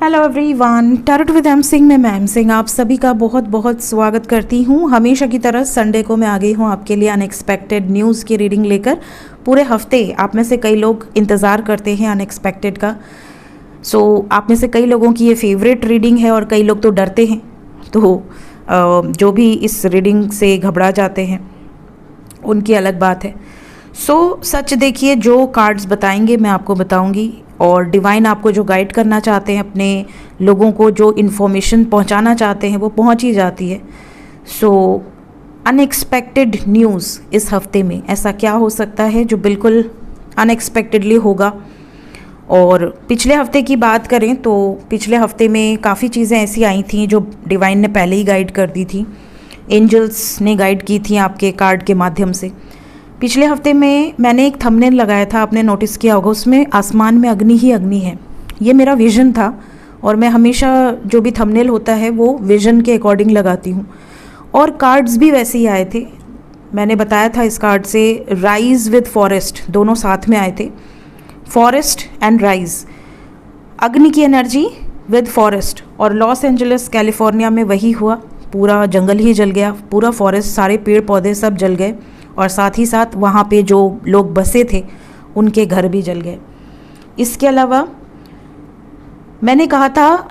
Hello everyone, tarot with M Singh में ma'am Singh आप सभी का बहुत बहुत स्वागत करती हूँ। हमेशा की तरह संडे को मैं आ गई हूँ आपके लिए अनएक्सपेक्टेड न्यूज़ की रीडिंग लेकर। पूरे हफ्ते आप में से कई लोग इंतज़ार करते हैं अनएक्सपेक्टेड का। आप में से कई लोगों की ये फेवरेट रीडिंग है और कई लोग तो डरते हैं, तो जो भी इस रीडिंग से घबरा जाते हैं उनकी अलग बात है। सच देखिए, जो कार्ड्स बताएंगे मैं आपको बताऊंगी और डिवाइन आपको जो गाइड करना चाहते हैं, अपने लोगों को जो इन्फॉर्मेशन पहुंचाना चाहते हैं वो पहुंच ही जाती है। अनएक्सपेक्टेड न्यूज़ इस हफ्ते में ऐसा क्या हो सकता है जो बिल्कुल अनएक्सपेक्टेडली होगा। और पिछले हफ्ते की बात करें तो पिछले हफ्ते में काफ़ी चीज़ें ऐसी आई थी जो डिवाइन ने पहले ही गाइड कर दी थी, एंजल्स ने गाइड की थी आपके कार्ड के माध्यम से। पिछले हफ्ते में मैंने एक थंबनेल लगाया था, आपने नोटिस किया होगा, उसमें आसमान में अग्नि ही अग्नि है। ये मेरा विज़न था और मैं हमेशा जो भी थंबनेल होता है वो विज़न के अकॉर्डिंग लगाती हूँ। और कार्ड्स भी वैसे ही आए थे। मैंने बताया था इस कार्ड से राइज विद फॉरेस्ट दोनों साथ में आए थे, फॉरेस्ट एंड राइज, अग्नि की एनर्जी विद फॉरेस्ट। और लॉस एंजलिस कैलिफोर्निया में वही हुआ, पूरा जंगल ही जल गया, पूरा फॉरेस्ट, सारे पेड़ पौधे सब जल गए और साथ ही साथ वहाँ पे जो लोग बसे थे उनके घर भी जल गए। इसके अलावा मैंने कहा था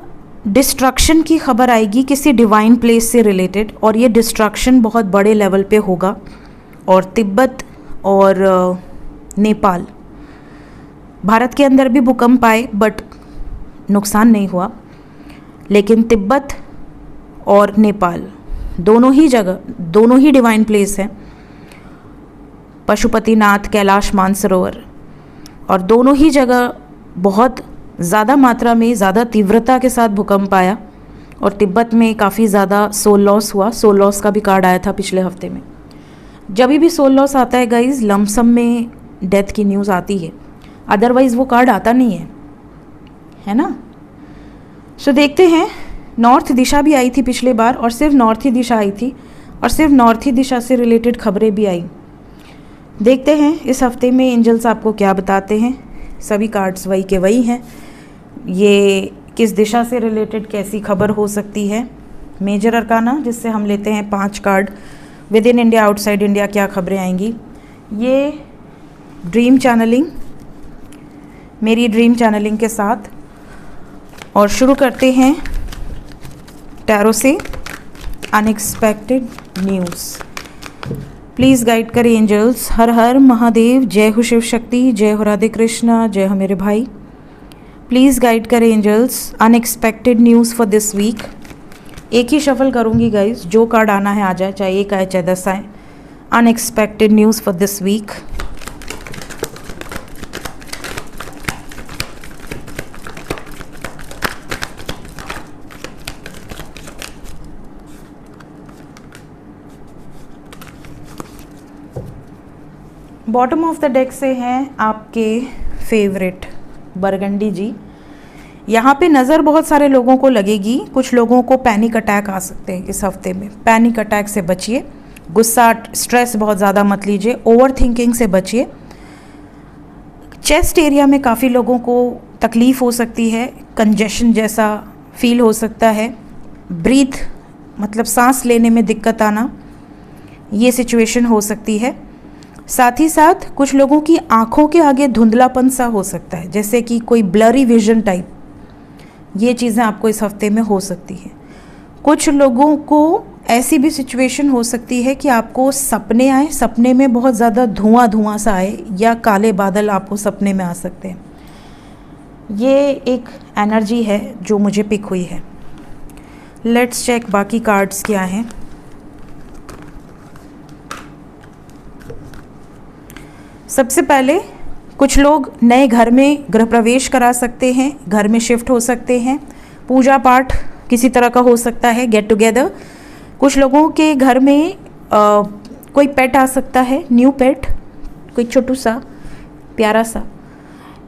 डिस्ट्रक्शन की खबर आएगी किसी डिवाइन प्लेस से रिलेटेड, और ये डिस्ट्रक्शन बहुत बड़े लेवल पे होगा। और तिब्बत और नेपाल, भारत के अंदर भी भूकंप आए बट नुकसान नहीं हुआ, लेकिन तिब्बत और नेपाल दोनों ही जगह, दोनों ही डिवाइन प्लेस हैं, पशुपतिनाथ, कैलाश मानसरोवर, और दोनों ही जगह बहुत ज़्यादा मात्रा में, ज़्यादा तीव्रता के साथ भूकंप आया। और तिब्बत में काफ़ी ज़्यादा सोल लॉस हुआ। सोल लॉस का भी कार्ड आया था पिछले हफ्ते में। जब भी सोल लॉस आता है गाइज, लमसम में डेथ की न्यूज़ आती है, अदरवाइज़ वो कार्ड आता नहीं है ना। देखते हैं, नॉर्थ दिशा भी आई थी पिछले बार और सिर्फ नॉर्थ ही दिशा आई थी और सिर्फ नॉर्थ ही दिशा से रिलेटेड खबरें भी आई। देखते हैं इस हफ्ते में एंजल्स आपको क्या बताते हैं। सभी कार्ड्स वही के वही हैं। ये किस दिशा से रिलेटेड कैसी खबर हो सकती है। मेजर अरकाना, जिससे हम लेते हैं 5 card, with in India, outside India क्या खबरें आएंगी। ये ड्रीम चैनलिंग, मेरी ड्रीम चैनलिंग के साथ। और शुरू करते हैं टैरो से अनएक्सपेक्टेड न्यूज़। प्लीज़ गाइड करें एंजल्स। हर हर महादेव, जय हो शिव शक्ति, जय हो राधे कृष्णा, जय हो मेरे भाई। प्लीज़ गाइड करें angels unexpected news for this week. एक ही शफल करूँगी गाइज, जो कार्ड आना है आ जाए, चाहे 1 आए चाहे 10 आए। Unexpected news for this week. Bottom of the deck से हैं आपके फेवरेट बरगंडी जी। यहाँ पे नज़र बहुत सारे लोगों को लगेगी। कुछ लोगों को पैनिक अटैक आ सकते हैं इस हफ्ते में। पैनिक अटैक से बचिए, गुस्सा, स्ट्रेस बहुत ज़्यादा मत लीजिए, ओवर थिंकिंग से बचिए। चेस्ट एरिया में काफ़ी लोगों को तकलीफ़ हो सकती है, कंजेशन जैसा फील हो सकता है, ब्रीथ मतलब सांस लेने में दिक्कत आना, ये सिचुएशन हो सकती है। साथ ही साथ कुछ लोगों की आंखों के आगे धुंधलापन सा हो सकता है, जैसे कि कोई ब्लरी विजन टाइप। ये चीज़ें आपको इस हफ्ते में हो सकती हैं। कुछ लोगों को ऐसी भी सिचुएशन हो सकती है कि आपको सपने आए, सपने में बहुत ज़्यादा धुआं धुआं सा आए, या काले बादल आपको सपने में आ सकते हैं। ये एक एनर्जी है जो मुझे पिक हुई है। लेट्स चेक बाकी कार्ड्स क्या हैं। सबसे पहले कुछ लोग नए घर में गृह प्रवेश करा सकते हैं, घर में शिफ्ट हो सकते हैं, पूजा पाठ किसी तरह का हो सकता है, गेट टुगेदर। कुछ लोगों के घर में कोई पेट आ सकता है, न्यू पेट, कोई छोटू सा प्यारा सा।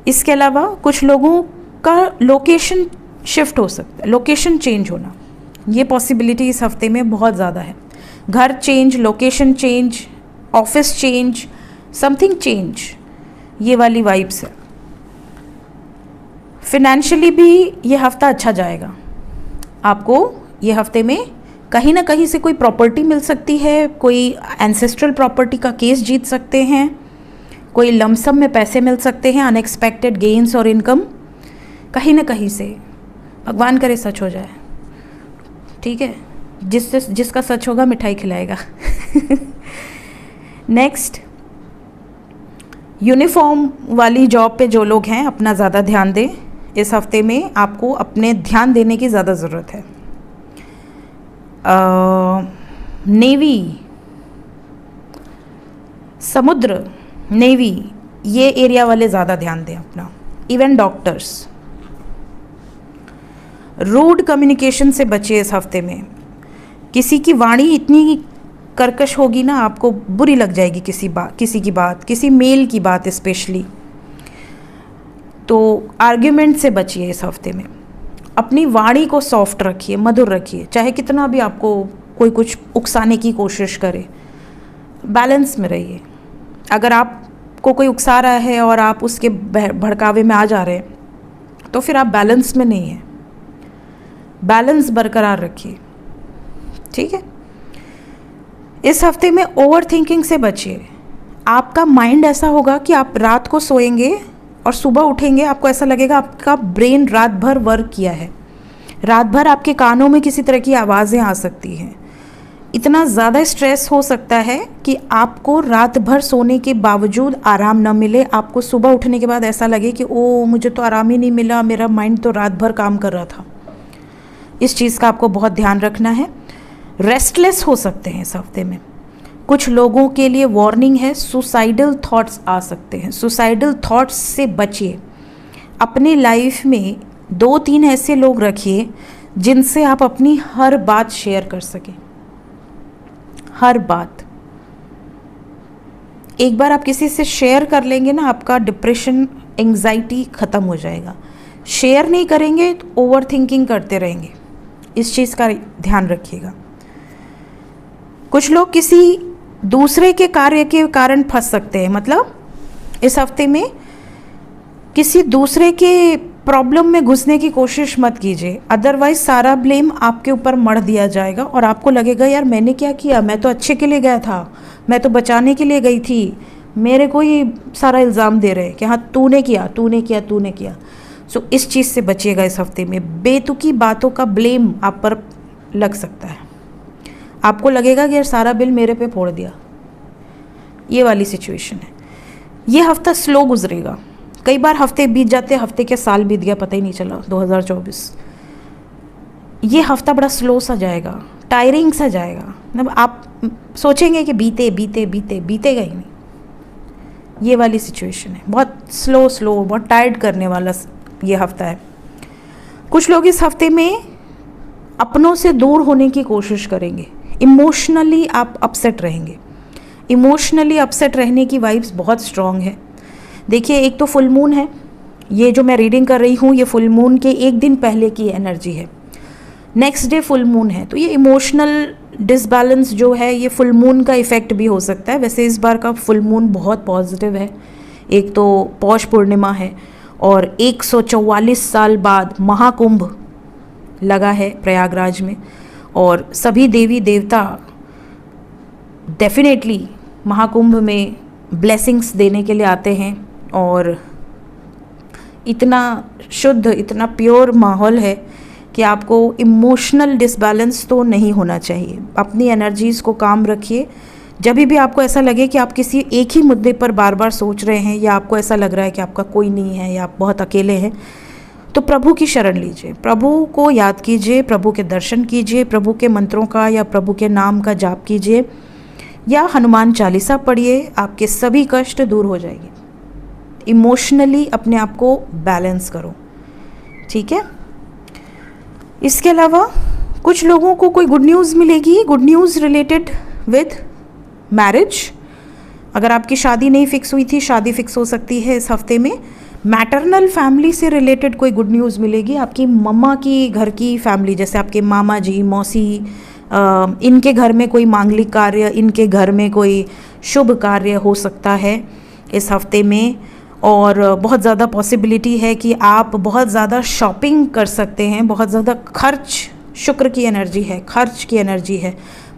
इसके अलावा कुछ लोगों का लोकेशन शिफ्ट हो सकता है, लोकेशन चेंज होना, ये पॉसिबिलिटी इस हफ्ते में बहुत ज़्यादा है। घर change, location change, office change, something change, ये वाली वाइब्स है। फिनेंशियली भी ये हफ्ता अच्छा जाएगा। आपको ये हफ्ते में कहीं ना कहीं से कोई प्रॉपर्टी मिल सकती है, कोई एंसेस्ट्रल प्रॉपर्टी का केस जीत सकते हैं, कोई लमसम में पैसे मिल सकते हैं, अनएक्सपेक्टेड गेन्स और इनकम कहीं ना कहीं से। भगवान करे सच हो जाए, ठीक है। जिसका सच होगा मिठाई खिलाएगा। नेक्स्ट, यूनिफॉर्म वाली जॉब पे जो लोग हैं अपना ज़्यादा ध्यान दें। इस हफ्ते में आपको अपने ध्यान देने की ज़्यादा ज़रूरत है। नेवी, समुद्र, नेवी, ये एरिया वाले ज़्यादा ध्यान दें अपना। इवन डॉक्टर्स, रूड कम्युनिकेशन से बचिए इस हफ्ते में। किसी की वाणी इतनी कर्कश होगी ना, आपको बुरी लग जाएगी किसी की बात, किसी मेल की बात स्पेशली। तो आर्ग्यूमेंट से बचिए इस हफ्ते में। अपनी वाणी को सॉफ्ट रखिए, मधुर रखिए, चाहे कितना भी आपको कोई कुछ उकसाने की कोशिश करे, बैलेंस में रहिए। अगर आपको कोई उकसा रहा है और आप उसके भड़कावे में आ जा रहे हैं तो फिर आप बैलेंस में नहीं हैं। बैलेंस बरकरार रखिए, ठीक है। इस हफ्ते में ओवर थिंकिंग से बचिए। आपका माइंड ऐसा होगा कि आप रात को सोएंगे और सुबह उठेंगे, आपको ऐसा लगेगा आपका ब्रेन रात भर वर्क किया है। रात भर आपके कानों में किसी तरह की आवाज़ें आ सकती हैं। इतना ज़्यादा स्ट्रेस हो सकता है कि आपको रात भर सोने के बावजूद आराम न मिले। आपको सुबह उठने के बाद ऐसा लगे कि ओ, मुझे तो आराम ही नहीं मिला, मेरा माइंड तो रात भर काम कर रहा था। इस चीज़ का आपको बहुत ध्यान रखना है। रेस्टलेस हो सकते हैं इस हफ्ते में। कुछ लोगों के लिए वार्निंग है, सुसाइडल थॉट्स आ सकते हैं। सुसाइडल थॉट्स से बचिए। अपनी लाइफ में 2-3 ऐसे लोग रखिए जिनसे आप अपनी हर बात शेयर कर सकें। हर बात एक बार आप किसी से शेयर कर लेंगे ना, आपका डिप्रेशन, एंग्जाइटी ख़त्म हो जाएगा। शेयर नहीं करेंगे तो ओवर थिंकिंग करते रहेंगे। इस चीज़ का ध्यान रखिएगा। कुछ लोग किसी दूसरे के कार्य के कारण फंस सकते हैं। मतलब इस हफ्ते में किसी दूसरे के प्रॉब्लम में घुसने की कोशिश मत कीजिए, अदरवाइज सारा ब्लेम आपके ऊपर मढ़ दिया जाएगा और आपको लगेगा यार मैंने क्या किया, मैं तो अच्छे के लिए गया था, मैं तो बचाने के लिए गई थी, मेरे को ही सारा इल्ज़ाम दे रहे हैं कि हाँ तूने किया। सो इस चीज़ से बचिएगा इस हफ्ते में। बेतुकी बातों का ब्लेम आप पर लग सकता है। आपको लगेगा कि यार सारा बिल मेरे पे फोड़ दिया, ये वाली सिचुएशन है। ये हफ्ता स्लो गुजरेगा। कई बार हफ्ते बीत जाते हैं, हफ्ते के साल बीत गया पता ही नहीं चला। 2024 ये हफ्ता बड़ा स्लो सा जाएगा, टायरिंग सा जाएगा। मतलब आप सोचेंगे कि बीतेगा ही नहीं। ये वाली सिचुएशन है, बहुत स्लो, बहुत टायर्ड करने वाला ये हफ्ता है। कुछ लोग इस हफ्ते में अपनों से दूर होने की कोशिश करेंगे। इमोशनली आप अपसेट रहेंगे। इमोशनली अपसेट रहने की वाइब्स बहुत स्ट्रॉन्ग है। देखिए, एक तो फुल मून है, ये जो मैं रीडिंग कर रही हूँ ये फुल मून के एक दिन पहले की एनर्जी है। नेक्स्ट डे फुल मून है, तो ये इमोशनल डिसबैलेंस जो है ये फुल मून का इफ़ेक्ट भी हो सकता है। वैसे इस बार का फुल मून बहुत पॉजिटिव है। एक तो पौष पूर्णिमा है और 144 साल बाद महाकुंभ लगा है प्रयागराज में, और सभी देवी देवता डेफिनेटली महाकुंभ में ब्लेसिंग्स देने के लिए आते हैं। और इतना शुद्ध, इतना प्योर माहौल है कि आपको इमोशनल डिसबैलेंस तो नहीं होना चाहिए। अपनी एनर्जीज़ को काम रखिए। जब भी आपको ऐसा लगे कि आप किसी एक ही मुद्दे पर बार बार सोच रहे हैं, या आपको ऐसा लग रहा है कि आपका कोई नहीं है या आप बहुत अकेले हैं, तो प्रभु की शरण लीजिए, प्रभु को याद कीजिए, प्रभु के दर्शन कीजिए, प्रभु के मंत्रों का या प्रभु के नाम का जाप कीजिए, या हनुमान चालीसा पढ़िए। आपके सभी कष्ट दूर हो जाएंगे। इमोशनली अपने आप को बैलेंस करो, ठीक है। इसके अलावा कुछ लोगों को कोई गुड न्यूज़ मिलेगी, good news related with marriage. अगर आपकी शादी नहीं फिक्स हुई थी, शादी फिक्स हो सकती है इस हफ्ते में। मैटरनल फैमिली से रिलेटेड कोई गुड न्यूज़ मिलेगी। आपकी मम्मा की घर की फैमिली, जैसे आपके मामा जी, मौसी, इनके घर में कोई मांगलिक कार्य, इनके घर में कोई शुभ कार्य हो सकता है इस हफ्ते में। और बहुत ज़्यादा पॉसिबिलिटी है कि आप बहुत ज़्यादा शॉपिंग कर सकते हैं, बहुत ज़्यादा खर्च, शुक्र की एनर्जी है, खर्च की एनर्जी है,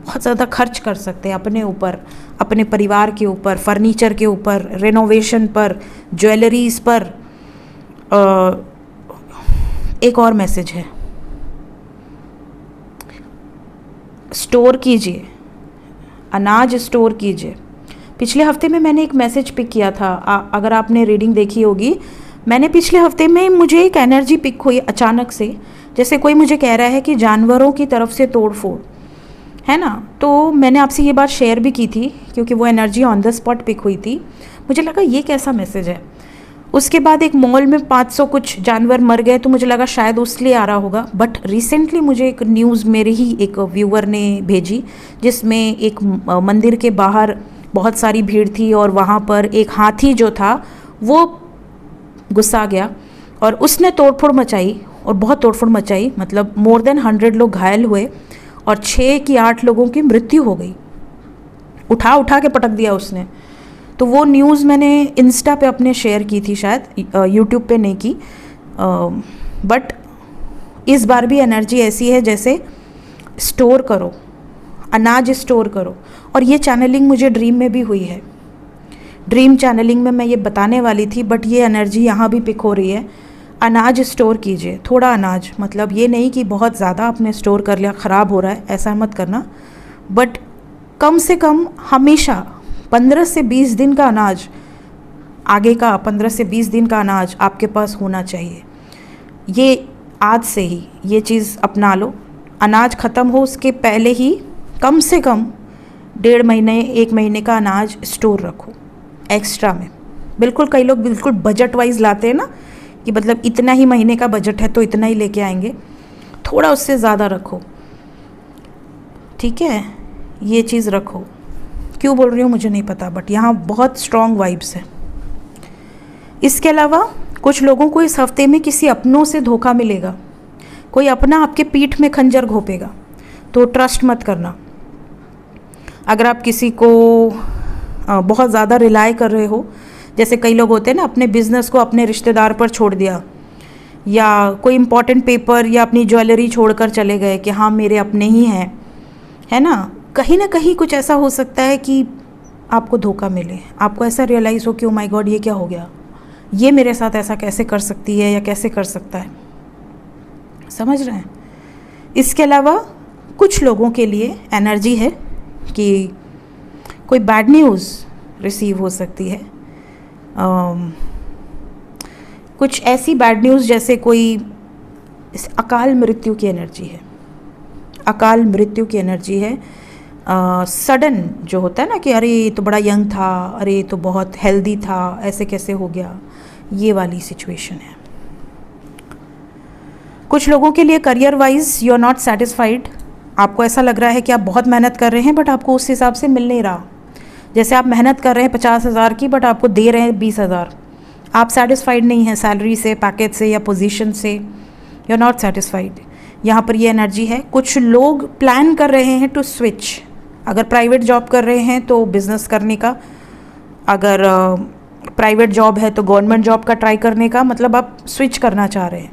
बहुत ज़्यादा खर्च कर सकते हैं अपने ऊपर, अपने परिवार के ऊपर, फर्नीचर के ऊपर, रेनोवेशन पर, ज्वेलरीज पर। एक और मैसेज है, स्टोर कीजिए, अनाज स्टोर कीजिए। पिछले हफ्ते में मैंने एक मैसेज पिक किया था, अगर आपने रीडिंग देखी होगी, मैंने पिछले हफ्ते में मुझे एक एनर्जी पिक हुई अचानक से, जैसे कोई मुझे कह रहा है कि जानवरों की तरफ से तोड़ फोड़, है ना। तो मैंने आपसे ये बात शेयर भी की थी क्योंकि वो energy on the spot pick हुई थी। मुझे लगा ये कैसा मैसेज है। उसके बाद एक मॉल में 500 कुछ जानवर मर गए, तो मुझे लगा शायद उसलिए आ रहा होगा। बट रिसेंटली मुझे एक न्यूज़ मेरे ही एक व्यूअर ने भेजी, जिसमें एक मंदिर के बाहर बहुत सारी भीड़ थी और वहाँ पर एक हाथी जो था वो गुस्सा गया और उसने तोड़फोड़ मचाई, और बहुत तोड़फोड़ मचाई, मतलब मोर देन 100 लोग घायल हुए और 6 की 8 लोगों की मृत्यु हो गई। उठा उठा के पटक दिया उसने। तो वो न्यूज़ मैंने इंस्टा पे अपने शेयर की थी, शायद यूट्यूब पे नहीं की। बट इस बार भी एनर्जी ऐसी है जैसे स्टोर करो, अनाज स्टोर करो। और ये चैनलिंग मुझे ड्रीम में भी हुई है। ड्रीम चैनलिंग में मैं ये बताने वाली थी, बट ये एनर्जी यहाँ भी पिक हो रही है। अनाज स्टोर कीजिए, थोड़ा अनाज, मतलब ये नहीं कि बहुत ज़्यादा आपने स्टोर कर लिया, ख़राब हो रहा है, ऐसा मत करना। बट कम से कम हमेशा 15 से 20 दिन का अनाज, आगे का 15 से 20 दिन का अनाज आपके पास होना चाहिए। ये आज से ही ये चीज़ अपना लो। अनाज ख़त्म हो उसके पहले ही कम से कम 1.5 महीने 1 महीने का अनाज स्टोर रखो एक्स्ट्रा में। बिल्कुल, कई लोग बिल्कुल बजट वाइज लाते हैं ना, कि मतलब इतना ही महीने का बजट है तो इतना ही लेके आएंगे। थोड़ा उससे ज़्यादा रखो, ठीक है। ये चीज़ रखो। क्यों बोल रही हूँ मुझे नहीं पता, बट यहाँ बहुत स्ट्रॉन्ग वाइब्स है। इसके अलावा कुछ लोगों को इस हफ्ते में किसी अपनों से धोखा मिलेगा। कोई अपना आपके पीठ में खंजर घोंपेगा, तो ट्रस्ट मत करना। अगर आप किसी को बहुत ज़्यादा रिलाय कर रहे हो, जैसे कई लोग होते हैं ना, अपने बिजनेस को अपने रिश्तेदार पर छोड़ दिया, या कोई इंपॉर्टेंट पेपर या अपनी ज्वेलरी छोड़कर चले गए कि हाँ मेरे अपने ही हैं, है ना। कहीं ना कहीं कुछ ऐसा हो सकता है कि आपको धोखा मिले, आपको ऐसा रियलाइज़ हो कि ओ माय गॉड ये क्या हो गया, ये मेरे साथ ऐसा कैसे कर सकती है या कैसे कर सकता है, समझ रहे हैं। इसके अलावा कुछ लोगों के लिए एनर्जी है कि कोई बैड न्यूज़ रिसीव हो सकती है। कुछ ऐसी बैड न्यूज़ जैसे कोई अकाल मृत्यु की एनर्जी है। अकाल मृत्यु की एनर्जी है। सडन जो होता है ना कि अरे ये तो बड़ा यंग था, अरे ये तो बहुत हेल्दी था, ऐसे कैसे हो गया, ये वाली सिचुएशन है। कुछ लोगों के लिए career wise you are not satisfied. आपको ऐसा लग रहा है कि आप बहुत मेहनत कर रहे हैं बट आपको उस हिसाब से मिल नहीं रहा। जैसे आप मेहनत कर रहे हैं 50,000 की, बट आपको दे रहे हैं 20,000। आप सेटिस्फाइड नहीं हैं सैलरी से, पैकेज से या पोजीशन से, यू आर नॉट सेटिस्फाइड। यहाँ पर ये एनर्जी है। कुछ लोग प्लान कर रहे हैं टू स्विच। अगर प्राइवेट जॉब कर रहे हैं तो बिजनेस करने का, अगर प्राइवेट जॉब है तो गवर्नमेंट जॉब का ट्राई करने का, मतलब आप स्विच करना चाह रहे हैं,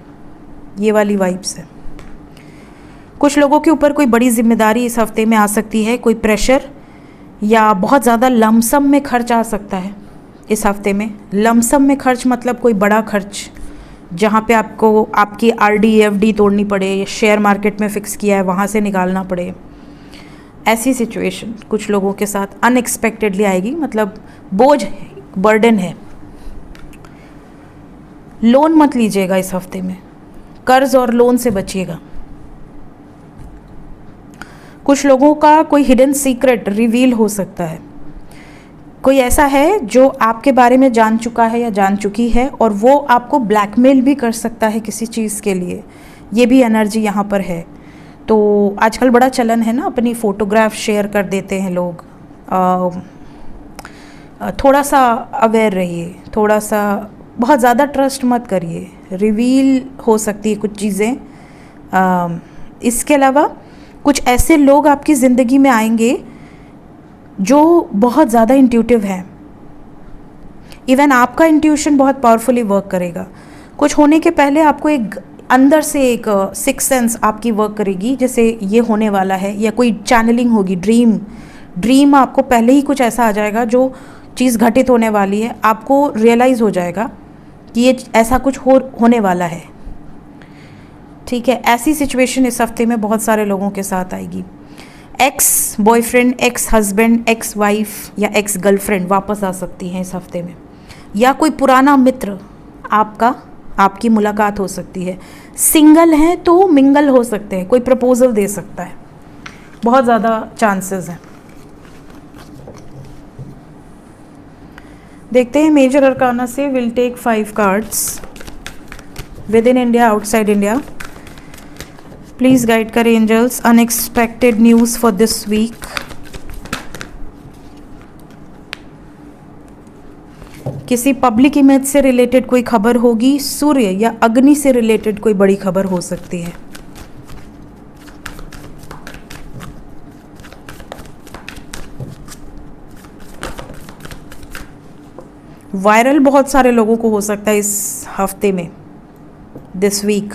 ये वाली वाइब्स है। कुछ लोगों के ऊपर कोई बड़ी जिम्मेदारी इस हफ्ते में आ सकती है, कोई प्रेशर या बहुत ज़्यादा लमसम में खर्च आ सकता है इस हफ्ते में। लमसम में खर्च मतलब कोई बड़ा खर्च, जहाँ पे आपको आपकी आरडी एफडी तोड़नी पड़े, शेयर मार्केट में फ़िक्स किया है वहाँ से निकालना पड़े। ऐसी सिचुएशन कुछ लोगों के साथ अनएक्सपेक्टेडली आएगी, मतलब बोझ है, बर्डन है। लोन मत लीजिएगा इस हफ्ते में, कर्ज और लोन से बचिएगा। कुछ लोगों का कोई हिडन सीक्रेट रिवील हो सकता है। कोई ऐसा है जो आपके बारे में जान चुका है या जान चुकी है और वो आपको ब्लैकमेल भी कर सकता है किसी चीज़ के लिए। ये भी एनर्जी यहाँ पर है। तो आजकल बड़ा चलन है ना, अपनी फ़ोटोग्राफ शेयर कर देते हैं लोग। थोड़ा सा अवेयर रहिए, थोड़ा सा, बहुत ज़्यादा ट्रस्ट मत करिए, रिवील हो सकती है कुछ चीज़ें। इसके अलावा कुछ ऐसे लोग आपकी ज़िंदगी में आएंगे जो बहुत ज़्यादा इंट्यूटिव हैं। इवन आपका इंट्यूशन बहुत पावरफुली वर्क करेगा। कुछ होने के पहले आपको एक अंदर से एक सिक्स सेंस आपकी वर्क करेगी, जैसे ये होने वाला है, या कोई चैनलिंग होगी, ड्रीम आपको पहले ही कुछ ऐसा आ जाएगा जो चीज़ घटित होने वाली है, आपको रियलाइज़ हो जाएगा कि ये ऐसा कुछ होने वाला है। ठीक है, ऐसी सिचुएशन इस हफ्ते में बहुत सारे लोगों के साथ आएगी। Ex boyfriend, ex husband, ex wife या एक्स गर्लफ्रेंड वापस आ सकती हैं इस हफ्ते में, या कोई पुराना मित्र आपकी मुलाकात हो सकती है। सिंगल हैं तो मिंगल हो सकते हैं, कोई प्रपोजल दे सकता है, बहुत ज़्यादा चांसेस हैं। देखते हैं मेजर अरकाना से। Will take 5 cards with in India, outside India. Please guide करें angels, unexpected news for this week. किसी पब्लिक इमेज से रिलेटेड कोई खबर होगी, सूर्य या अग्नि से रिलेटेड कोई बड़ी खबर हो सकती है। वायरल बहुत सारे लोगों को हो सकता है इस हफ्ते में, दिस वीक।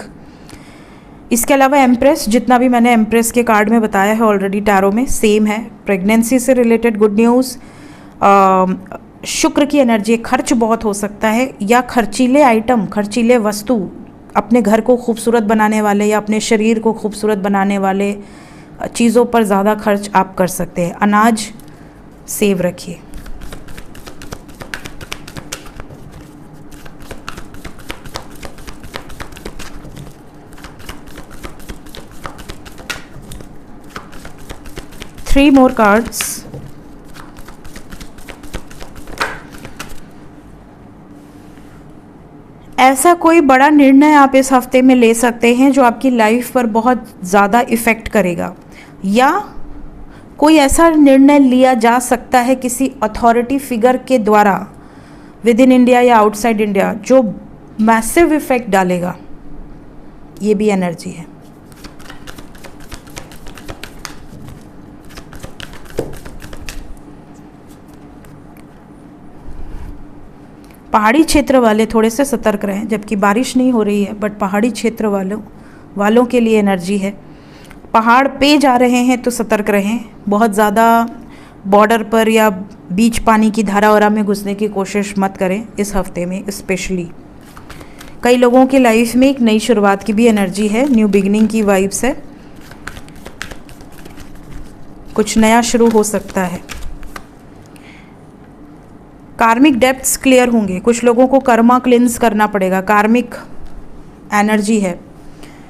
इसके अलावा एम्प्रेस, जितना भी मैंने एम्प्रेस के कार्ड में बताया है ऑलरेडी टैरो में, सेम है। प्रेगनेंसी से रिलेटेड गुड न्यूज़, शुक्र की एनर्जी, खर्च बहुत हो सकता है, या खर्चीले आइटम, खर्चीले वस्तु, अपने घर को खूबसूरत बनाने वाले या अपने शरीर को खूबसूरत बनाने वाले चीज़ों पर ज़्यादा खर्च आप कर सकते हैं। अनाज सेव रखिए। Three more cards. ऐसा कोई बड़ा निर्णय आप इस हफ्ते में ले सकते हैं जो आपकी लाइफ पर बहुत ज़्यादा इफ़ेक्ट करेगा, या कोई ऐसा निर्णय लिया जा सकता है किसी अथॉरिटी फिगर के द्वारा विद इन इंडिया या आउटसाइड इंडिया जो मैसिव इफ़ेक्ट डालेगा। ये भी एनर्जी है। पहाड़ी क्षेत्र वाले थोड़े से सतर्क रहें, जबकि बारिश नहीं हो रही है, बट पहाड़ी क्षेत्र वालों के लिए एनर्जी है। पहाड़ पे जा रहे हैं तो सतर्क रहें, बहुत ज़्यादा बॉर्डर पर या बीच पानी की धारा वरा में घुसने की कोशिश मत करें इस हफ्ते में। स्पेशली कई लोगों की लाइफ में एक नई शुरुआत की भी एनर्जी है, न्यू बिगिनिंग की वाइब्स है, कुछ नया शुरू हो सकता है। कार्मिक डेप्थ्स क्लियर होंगे, कुछ लोगों को कर्मा क्लिंस करना पड़ेगा, कार्मिक एनर्जी है।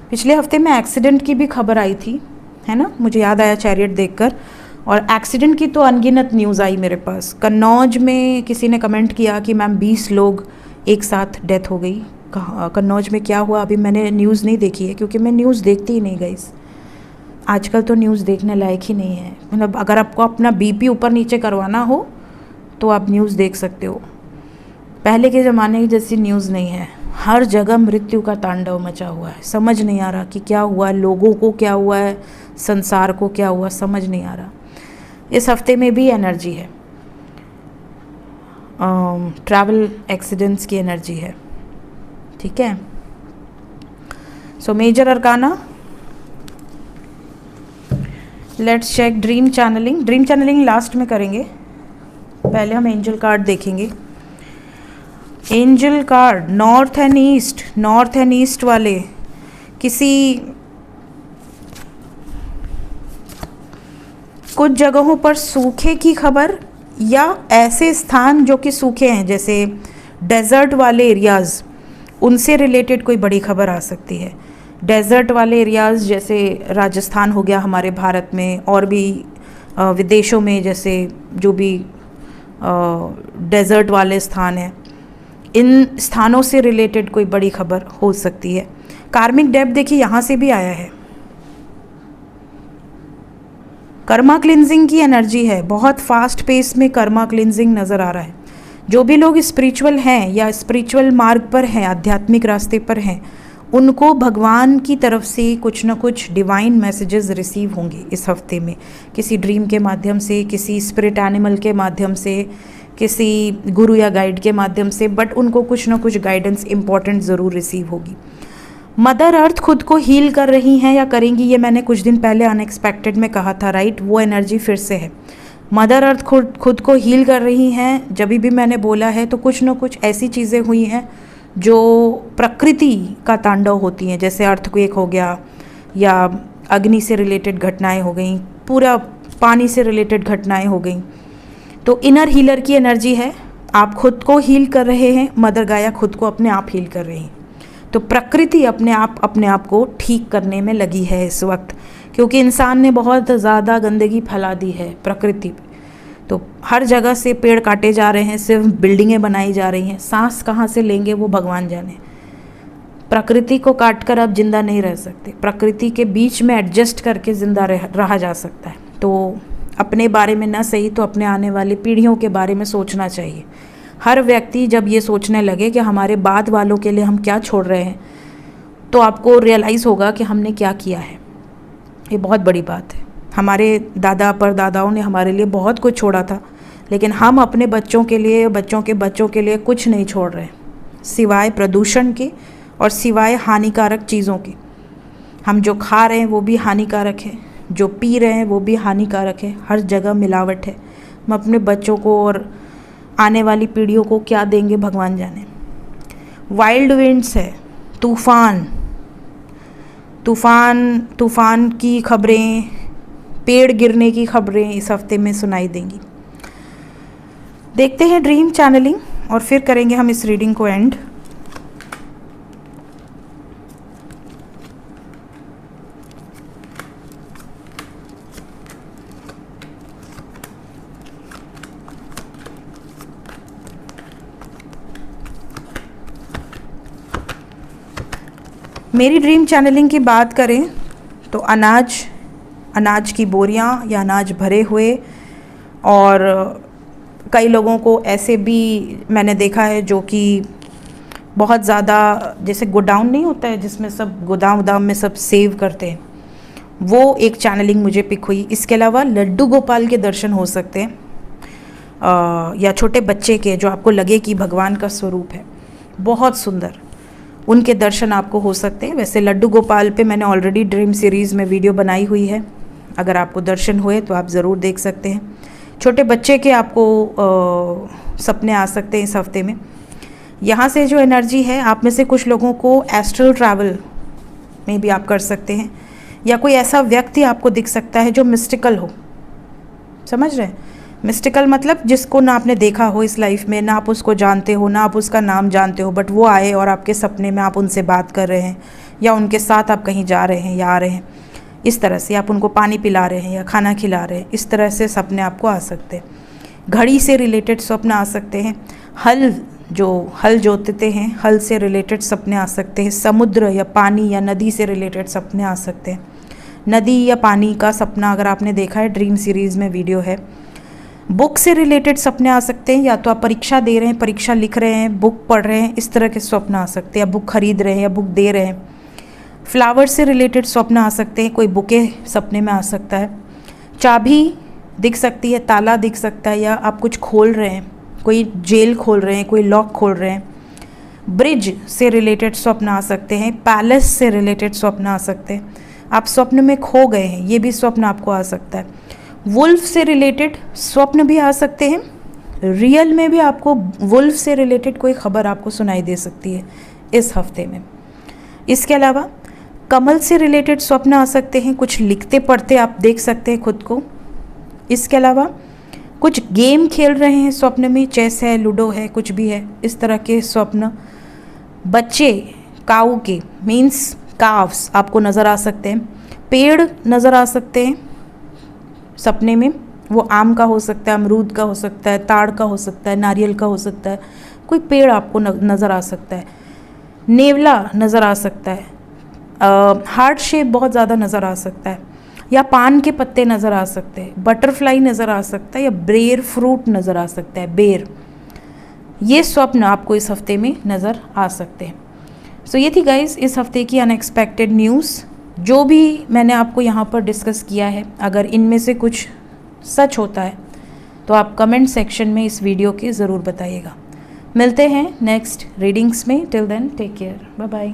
पिछले हफ्ते में एक्सीडेंट की भी खबर आई थी, है ना, मुझे याद आया चैरियट देखकर, और एक्सीडेंट की तो अनगिनत न्यूज़ आई मेरे पास। कन्नौज में किसी ने कमेंट किया कि मैम 20 लोग एक साथ डेथ हो गई। कन्नौज में क्या हुआ अभी मैंने न्यूज़ नहीं देखी है, क्योंकि मैं न्यूज़ देखती ही नहीं गाइस। आजकल तो न्यूज़ देखने लायक ही नहीं है। मतलब अगर आपको अपना बीपी ऊपर नीचे करवाना हो तो आप न्यूज़ देख सकते हो। पहले के ज़माने की जैसी न्यूज़ नहीं है, हर जगह मृत्यु का तांडव मचा हुआ है। समझ नहीं आ रहा कि क्या हुआ, लोगों को क्या हुआ है, संसार को क्या हुआ, समझ नहीं आ रहा। इस हफ्ते में भी एनर्जी है, ट्रैवल एक्सीडेंट्स की एनर्जी है। ठीक है, so major arcana, let's check dream channelling. Dream channelling last में करेंगे, पहले हम एंजल कार्ड देखेंगे। Angel card north and east वाले, किसी कुछ जगहों पर सूखे की खबर, या ऐसे स्थान जो कि सूखे हैं जैसे डेजर्ट वाले एरियाज़, उनसे रिलेटेड कोई बड़ी खबर आ सकती है। डेजर्ट वाले एरियाज़ जैसे राजस्थान हो गया हमारे भारत में, और भी विदेशों में जैसे जो भी डेजर्ट वाले स्थान हैं, इन स्थानों से रिलेटेड कोई बड़ी खबर हो सकती है। कार्मिक डेप्थ देखिए यहाँ से भी आया है, कर्मा क्लिनजिंग की एनर्जी है, बहुत फास्ट पेस में कर्मा क्लिनजिंग नज़र आ रहा है। जो भी लोग स्पिरिचुअल हैं या स्पिरिचुअल मार्ग पर हैं, आध्यात्मिक रास्ते पर हैं, उनको भगवान की तरफ से कुछ ना कुछ डिवाइन मैसेजेस रिसीव होंगे इस हफ्ते में, किसी ड्रीम के माध्यम से, किसी स्पिरिट एनिमल के माध्यम से, किसी गुरु या गाइड के माध्यम से, बट उनको कुछ ना कुछ गाइडेंस इंपॉर्टेंट ज़रूर रिसीव होगी। मदर अर्थ खुद को हील कर रही हैं या करेंगी, ये मैंने कुछ दिन पहले अनएक्सपेक्टेड में कहा था, राइट। वो एनर्जी फिर से है। मदर अर्थ खुद को हील कर रही हैं। जब भी मैंने बोला है तो कुछ ना कुछ ऐसी चीज़ें हुई हैं जो प्रकृति का तांडव होती हैं, जैसे अर्थक्वेक हो गया या अग्नि से रिलेटेड घटनाएं हो गई, पूरा पानी से रिलेटेड घटनाएं हो गई। तो इनर हीलर की एनर्जी है। आप खुद को हील कर रहे हैं, मदर गाया खुद को अपने आप हील कर रही हैं। तो प्रकृति अपने आप को ठीक करने में लगी है इस वक्त, क्योंकि इंसान ने बहुत ज़्यादा गंदगी फैला दी है प्रकृति पे। तो हर जगह से पेड़ काटे जा रहे हैं, सिर्फ बिल्डिंगें बनाई जा रही हैं। सांस कहाँ से लेंगे वो भगवान जाने। प्रकृति को काट कर आप जिंदा नहीं रह सकते। प्रकृति के बीच में एडजस्ट करके ज़िंदा रहा जा सकता है। तो अपने बारे में ना सही तो अपने आने वाली पीढ़ियों के बारे में सोचना चाहिए। हर व्यक्ति जब ये सोचने लगे कि हमारे बाद वालों के लिए हम क्या छोड़ रहे हैं, तो आपको रियलाइज़ होगा कि हमने क्या किया है। ये बहुत बड़ी बात है। हमारे दादा परदादाओं ने हमारे लिए बहुत कुछ छोड़ा था, लेकिन हम अपने बच्चों के लिए, बच्चों के बच्चों के लिए कुछ नहीं छोड़ रहे, सिवाय प्रदूषण के और सिवाय हानिकारक चीज़ों के। हम जो खा रहे हैं वो भी हानिकारक है, जो पी रहे हैं वो भी हानिकारक है। हर जगह मिलावट है। हम अपने बच्चों को और आने वाली पीढ़ियों को क्या देंगे भगवान जाने। वाइल्ड विंड्स है, तूफ़ान की खबरें, पेड़ गिरने की खबरें इस हफ्ते में सुनाई देंगी। देखते हैं ड्रीम चैनलिंग और फिर करेंगे हम इस रीडिंग को एंड। मेरी ड्रीम चैनलिंग की बात करें तो अनाज की बोरियां या अनाज भरे हुए, और कई लोगों को ऐसे भी मैंने देखा है जो कि बहुत ज़्यादा, जैसे गोडाउन नहीं होता है जिसमें सब गोदाम में सब सेव करते हैं, वो एक चैनलिंग मुझे पिक हुई। इसके अलावा लड्डू गोपाल के दर्शन हो सकते हैं, या छोटे बच्चे के जो आपको लगे कि भगवान का स्वरूप है, बहुत सुंदर, उनके दर्शन आपको हो सकते हैं। वैसे लड्डू गोपाल पे मैंने ऑलरेडी ड्रीम सीरीज़ में वीडियो बनाई हुई है, अगर आपको दर्शन हुए तो आप ज़रूर देख सकते हैं। छोटे बच्चे के आपको सपने आ सकते हैं इस हफ्ते में। यहाँ से जो एनर्जी है, आप में से कुछ लोगों को एस्ट्रल ट्रैवल में भी आप कर सकते हैं, या कोई ऐसा व्यक्ति आपको दिख सकता है जो मिस्टिकल हो। समझ रहे हैं? मिस्टिकल मतलब जिसको ना आपने देखा हो इस लाइफ में, ना आप उसको जानते हो, ना आप उसका नाम जानते हो, बट वो आए और आपके सपने में आप उनसे बात कर रहे हैं, या उनके साथ आप कहीं जा रहे हैं या आ रहे हैं, इस तरह से आप उनको पानी पिला रहे हैं या खाना खिला रहे हैं, इस तरह से सपने आपको आ सकते हैं। घड़ी से रिलेटेड स्वप्न आ सकते हैं। हल जोतते हैं, हल से रिलेटेड सपने आ सकते हैं। समुद्र या पानी या नदी से रिलेटेड सपने आ सकते हैं। नदी या पानी का सपना अगर आपने देखा है, ड्रीम सीरीज़ में वीडियो है। बुक से रिलेटेड सपने आ सकते हैं, या तो आप परीक्षा दे रहे हैं, परीक्षा लिख रहे हैं, बुक पढ़ रहे हैं, इस तरह के स्वप्न आ सकते हैं, या बुक खरीद रहे हैं या बुक दे रहे हैं। फ्लावर से रिलेटेड स्वप्न आ सकते हैं, कोई बुके सपने में आ सकता है। चाबी दिख सकती है, ताला दिख सकता है, या आप कुछ खोल रहे हैं, कोई जेल खोल रहे हैं, कोई लॉक खोल रहे हैं। ब्रिज से रिलेटेड स्वप्न आ सकते हैं। पैलेस से रिलेटेड स्वप्न आ सकते हैं। आप स्वप्न में खो गए हैं, ये भी स्वप्न आपको आ सकता है। वुल्फ से रिलेटेड स्वप्न भी आ सकते हैं। रियल में भी आपको वुल्फ से रिलेटेड कोई खबर आपको सुनाई दे सकती है इस हफ्ते में। इसके अलावा कमल से रिलेटेड स्वप्न आ सकते हैं। कुछ लिखते पढ़ते आप देख सकते हैं खुद को। इसके अलावा कुछ गेम खेल रहे हैं स्वप्न में, चेस है, लूडो है, कुछ भी है, इस तरह के स्वप्न। बच्चे काऊ के मीन्स काव्स आपको नज़र आ सकते हैं। पेड़ नज़र आ सकते हैं सपने में। वो आम का हो सकता है, अमरूद का हो सकता है, ताड़ का हो सकता है, नारियल का हो सकता है, कोई पेड़ आपको नज़र आ सकता है। नेवला नज़र आ सकता है। हार्ट शेप बहुत ज़्यादा नज़र आ सकता है, या पान के पत्ते नज़र आ सकते हैं। बटरफ्लाई नज़र आ सकता है, या बेर फ्रूट नज़र आ सकता है, बेर। ये स्वप्न आपको इस हफ्ते में नज़र आ सकते हैं। सो ये थी गाइस इस हफ्ते की अनएक्सपेक्टेड न्यूज़। जो भी मैंने आपको यहाँ पर डिस्कस किया है, अगर इनमें से कुछ सच होता है तो आप कमेंट सेक्शन में इस वीडियो के ज़रूर बताइएगा। मिलते हैं नेक्स्ट रीडिंग्स में। Till then take care, bye bye.